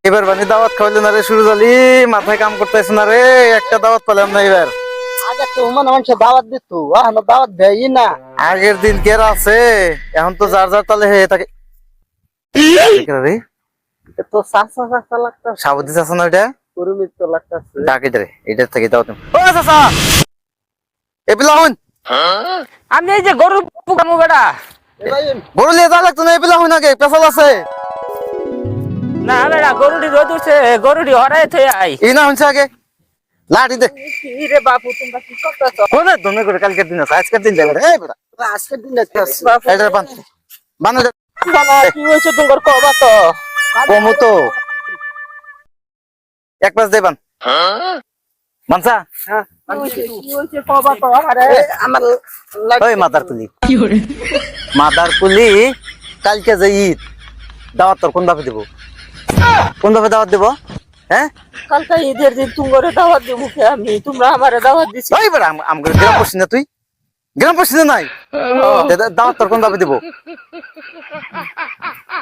এবার বানি দাওয়াত খাওয়াইলে না রে সুরজ আলী, মাথায় কাম করতেছ না রে, একটা দাওয়াত পেলাম না এবার। আগে তো মানুষ দাওয়াত দিত, এখন দাওয়াত দেয় না। আগের দিন কেরা আছে, এখন তো যার যার তালে হয়ে থাকে রে। তো চাচা চাচা লাগতাছে, সাবুদ্দিস আছে না ওইটা, কুরুমিত তো লাগতাছে। ডাকে রে এটার থেকে দাওয়াত। ও চাচা এ পিলাহুন, আমি এই যে গরু পুকামু বেটা। গরু লিয়ে যা লাগতো না, এ পিলাহুন আগে পেছাল আছে। না বেটা গরুটি রোদ উঠছে, গরুটি হরাই থই আই। এই না হচ্ছে আগে লাঠি দে। কি রে বাপু তোমরা কি করতেছো? কোনে তুমি করে কালকের দিন আছে, আজকের দিন যাবে এই বেটা। আজকের দিন দেখতেছি এটা বান বান দে। বাবা কি হইছে তোমার কবা তো? কমু তো এক পাশ দে বান মানসা। কি হইছে কবা তো? আরে আমার ওই মাদার কুলি, মাদার কুলি, কালকে যে ঈদ, দাওয়াত তোর কোন ভাবে দিব, কোন ভাবে দাওয়াত দিব? হ্যাঁ কালকে ঈদের দিন তোমারে দাওয়াত দিব কে আমি? তোমরা আমারে দাওয়াত দিছি। ওই বেটা আমাকে গ্রাম পড়ছিস না, তুই গ্রাম পড়ছিস না নাই? দাওয়াত তোর কোন ভাবে দিব?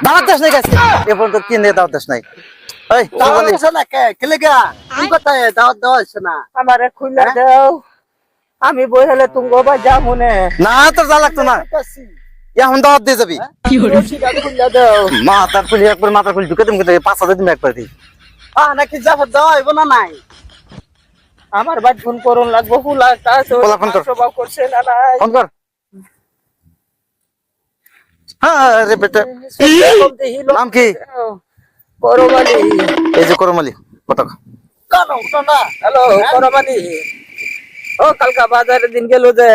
দাওয়াত দেশ নাই কাছে এ পর্যন্ত কি নিয়ে দাওয়াত দেশ নাই? ওই দাওয়াত আছে না কে কেলে গা কি কথা দাওয়াত দেওয়া আছে না? আমারে খুলে দাও, আমি বই হলে তুমি বা যাবো না। না তোর যা লাগতো না, এখন দাওয়াত দিয়ে যাবি। রশিটা খুলে দাও। মাথার কুলি একবার মাথার কুলি ঢুকে তুমি 5,000 দিন একবার দিই। নাকি জাফর দেওয়া হইব না নাই? আমার বাদ ফোন করুন লাগবো, ফুলা কাজ ফুলা ফোন কর। সবাই করছে না নাই। ফোন কর। হ্যাঁ রে বেটা, নাম কি? করমালি। এই যে করমালি কত কেন উঠো না? হ্যালো করমালি, ও কালকা বাজারের দিন গেল যে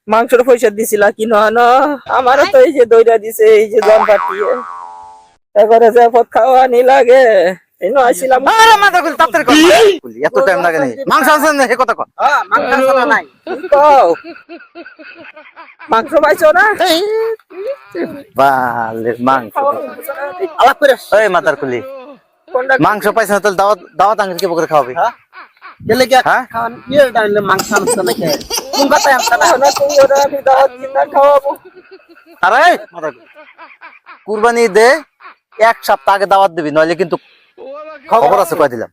মাংসের পয়সা দিছিলা কি না? আমারও তো এই যে দইটা দিছে, এই যে জন পাঠিয়ে এবারে যে পথ খাওয়া নি লাগে এই নো আসিলাম। আরে মাথা কুলি তাড়াতাড়ি কর, কুলি এত টাইম লাগে না, মাংস আছে না হে কথা কর। মাংস আছে না নাই? কও মাংস পাইছো না? বালে মাংস আলাপ করে এই মাথার কুলি, কোনটা মাংস পাইছ না তাহলে দাওয়াত দাওয়াত আঙ্গুল কি করে খাওয়াবি? কেলে গা হ্যাঁ? খাওয়ান ইয়ে ডাইলে মাংস আনছ না কে? কোন কথা আমতা না? না তুমি ওরা আমি দাওয়াত কিনা খাওয়াবো। আরে মাথার কুলি, কুরবানি দে 1 সপ্তাহ আগে দাওয়াত দিবি, নইলে কিন্তু খবর আছে কই দিলাম।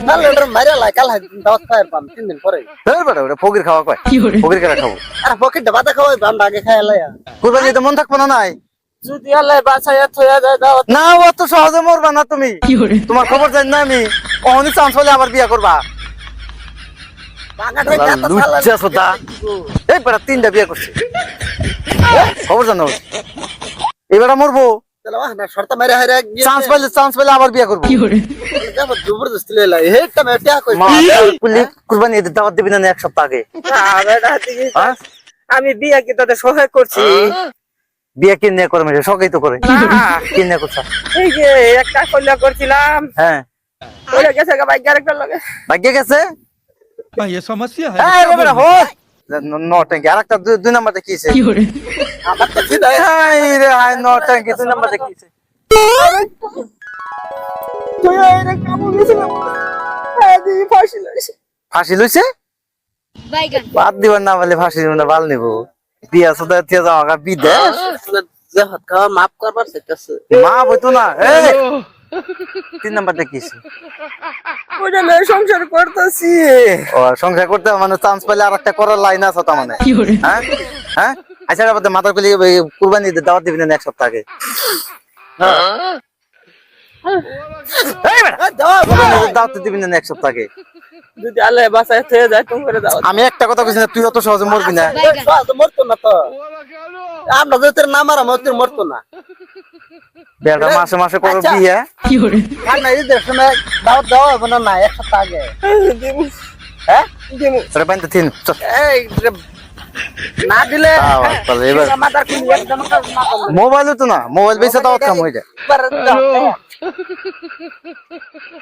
তাহলে ওটা মারিয়া লাই কাল দাওয়াত খাই পাম 3 দিন পরে। এই বেটা ওটা ফকির খাওয়া কয়, ফকির কেন খাবো? আর পকেট বাতা খাওয়াই আমরা আগে খাই লাই। কুরবানি তো মন থাকবো না নাই? যদি আল্লাহ বাঁচাইয়া থইয়া যায় দাওয়াত। না অত সহজে মরবা না তুমি, তোমার খবর জানি না আমি, অহনি চান্স হলে আবার বিয়া করবা। বাগাটা কাটা লুচ্চা সোদা, এই বেটা 3টা বিয়া করছে, খবর জানো? এবার মরবো, চলো না শর্ত মারি হারে চান্স পাইলে আবার বিয়া করবো। যাব জবরদস্তি লাই হেটা মেটা কই কুলি কুরবানি ঈদের দাওয়াত দিবি না 1 সপ্তাহ আগে? হ্যাঁ? আমি বিয়া কি তাদের সহায় করছি? বিয়া কিনে করে মেয়ে সবাই তো করে, কিনে করছে। এই যে একটা কল্যাণ করছিলাম, হ্যাঁ ওইটা গেছে ভাই আরেকটা লাগে। ভাগ্য গেছে। भाई ये समस्या है এই क्या বেটা बोलूं? হো নটঙ্কি, আরেকটা 2 নাম্বারটা কিছে? আমার তো ঠিক আছে হাই রে হাই, নটঙ্কি 2 নাম্বারটা কিছে? তুই এর কামু গেছিলাম, আদি ফাঁসি লইছে। ফাঁসি লইছে? বাদ দিবার না বলে ফাঁসি দিব না, বাল নিব। বিয়া সদা দিয়ে যাওয়া গা বিদেশ, যে হাত খাওয়া মাফ করবার চাইতাছে মা বইতো না। এই 3 নাম্বারটা কিছে? ওইটা লয়ে সংসার করতেছি। ও সংসার করতে মানে চান্স পাইলে আরেকটা করার লাইন আছে তার মানে? হ্যাঁ হ্যাঁ, আচ্ছা বাদে মাথার কুলি কুরবানি ঈদের দাওয়াত দিবি না 1 সপ্তাহ আগে? এই বেটা কুরবানি ঈদের দাওয়াত দিবি না 1 সপ্তাহ আগে? যদি আল্লাহ বাঁচায় থইয়া যায় তুমি করে দাও। আমি একটা কথা কইছি না, তুই অত সহজে মরবি না। মরতো না তো, আমরা যদি নাম আর মরতে মরতো না। বেটা মাসে মাসে করো আচ্ছা। বিয়ে, আর না ঈদের সময় দাওয়াত দেওয়া হবে না না এক সপ্তাহ আগে। দিমু হ্যাঁ দিমু। তোরা বাইন্দা তিন চল। এই না দিলে তাহলে এবার মাথার কুলি একদম না করলে মোবাইল তো না, মোবাইল বেচে দাওয়াত কাম হয়ে যায়। এবার দাও।